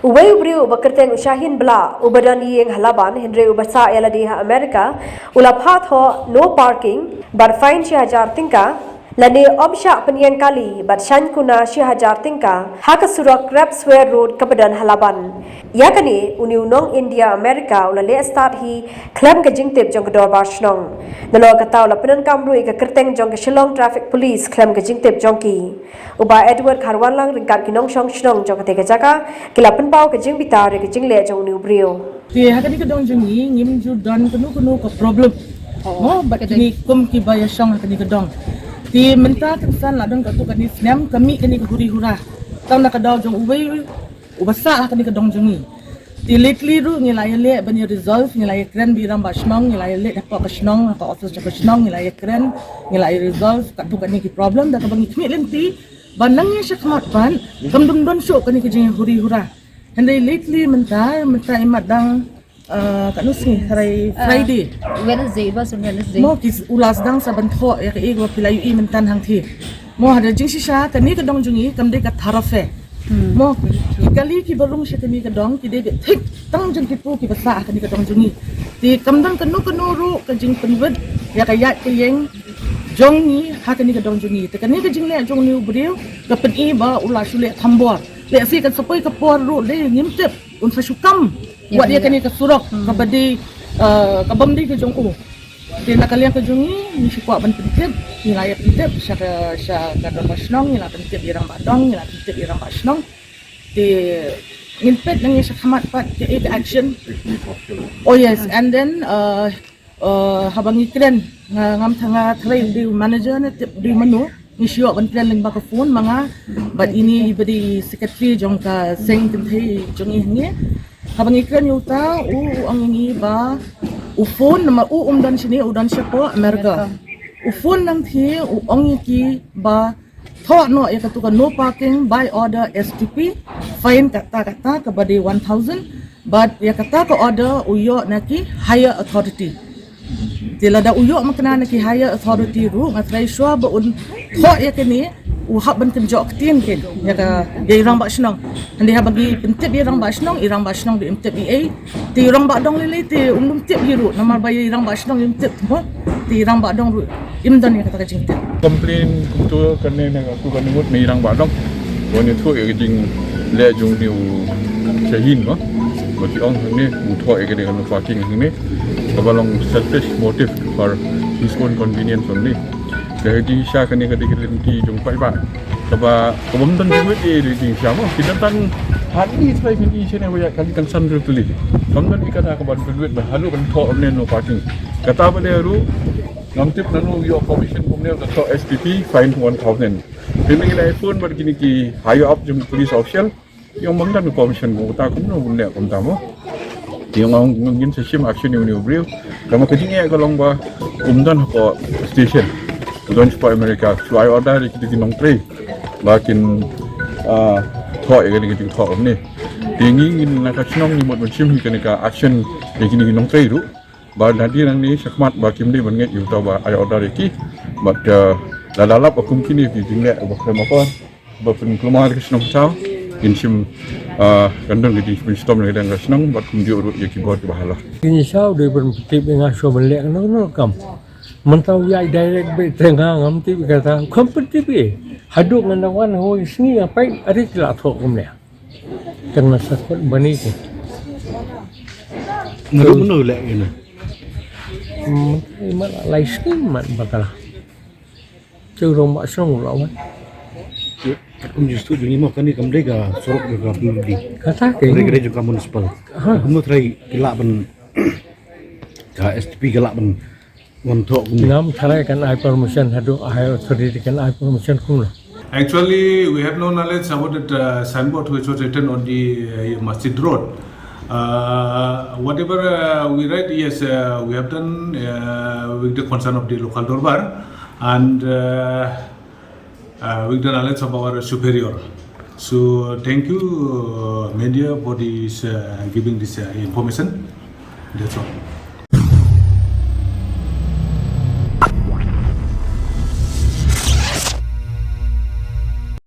Uway ubriu Kyrteng usyahin bela ubadan yang Laban Henry ubasa ialah di Amerika ulaphat ho no parking bar fine 6,000 tingka lani obsya penian kali bat shan kuna 6,000 tingka hak surak Crabsware Road kebadan Laban yakani uni unong India Amerika ulale start hi klaim ke jingtip jong kedor barsnong nalo kata ula Pyndonkam rui ke Kyrteng jong ke Shillong Traffic Police klaim ke jingtip jongki uba Edward Kharwan lang ringkat kinong shong shnong jong ke jaka kila penpau ke jing bitar ke jing le jong ni ubrio ti hakani ke dong jong ni ngim ju don kunu ko problem mo bat ni kum ki baya shong hakani ke dong ti menta kan la dong ka tu kan ni snam kami kani ke huri hura tau na ka daw jong ubai ubasa hakani ke dong jong ni ti lately ru ngilai le ban resolve ngilai kren bi ram ba shnong ngilai le dapat ka shnong ka office ka shnong ngilai kren ngilai resolve ka tu kan ni ki problem da ka bangi kmi lenti banang ya syakmat pan kam dum don show kan ni ke jing huri hura and lately menta imat dang kanusni hari Friday Wednesday mo kis ulas dang sa bantho ya ke ego pilayu i mentan hang thi mo hada jing sisa kani ka dong jungi kam de ka tharafe mo kali ki barung sya kani ka dong ki de thik tang jing ki pu ki basa kani ka dong jungi ti kam dang kanu ru ka jing penwet ya ka ya ke yeng jong ni ha kani ka dong jungi te kani ka jing le jong ni ubriu ka pen i ba ulas le thambor le si kan sapoi ka por ru le ngimtep un fa syukam buat dia kani ke surok kabadi kabam di ke jong u dia nak kalian ke jongi ni syukur ban pentip ni layak pentip sya ka dong basnong ni la pentip irang badong ni la pentip irang basnong di nginpet nang sya khamat pat ke action oh yes and then habang ikren ngam thanga train di manager ni tip di menu ni syok ban plan ling ba ka phone manga but ini ibadi secretary jong ka seng tenthai jongi ni habang ikran yuta ang ngi ba phone nama dan sini dan siapa Amerika phone nang thi ang ki ba Thoh no ya katukan no parking by order STP fine kata kepada 1,000 but ya kata ke order uyo naki higher authority tila da uyo makna naki higher authority ru matrai shwa ba un Thoh ya kini uhap ban kenjok tin ken ya ka irang ba snong andi ha bagi pentip irang ba snong di pentip EA ti irang ba dong lele ti tip hiru namar ba irang ba snong tip mo ti irang ba dong ru imdan ya kata jing tip complain tu kane na aku kan ngut me irang ba dong woni thu e jing le jung ni shahin no bagi ong ni Thoh e kan parking ni kabalong selfish motive for his own convenience only jadi sya kani lenti jong pai ba kaba kabam dan duit di siapa kita tan hari sai ni sene wa kali kan san ru tuli kam dan ikata kaban duit ba halu kan Thoh ne no parking kata ba le ru ngam tip nanu your commission kumne the Thoh STP fine 1,000 peming la phone bar kini ki higher up jong police official yung bang dan commission mo ta kum no bunne kum ta mo yung ngin system action ni ubriu kama kajing ya kalong ba dan ko station don't for America so I order kita tinong tray bakin Thoh ini kita Thoh ni tingin nak snong ni mod macam ni kena action yang kini tinong tray tu ba nanti nang ni sakmat bakim ni banget you tahu ba I order iki but lalap akum kini di jingle ba apa ba pen kelumar ke snong tau insim kandang di brainstorm ni dan snong ba kum dia urut ya keyboard bahala ini sao de berpikir dengan so melek no kam mentau ya direct be tengah ngam ti kata kompetitif haduk nganawan ho isni apa ada kila Thoh kumne karena sakot bani ke ngadu lek ini mat lai skin mat bakala curong mak song lawan justru jadi mau kan ni kamde ga sorok ga budi kata ke gede juga municipal kamu try kilaban ka STP kilaban untuk ngam tharai kan I permission hadu I authority kan I permission kumla. Actually, we have no knowledge about that signboard which was written on the Masjid Road. Whatever we write, yes, we have done with the concern of the local Dorbar and with the knowledge of our superior. So, thank you, media, for this, giving this information. That's all.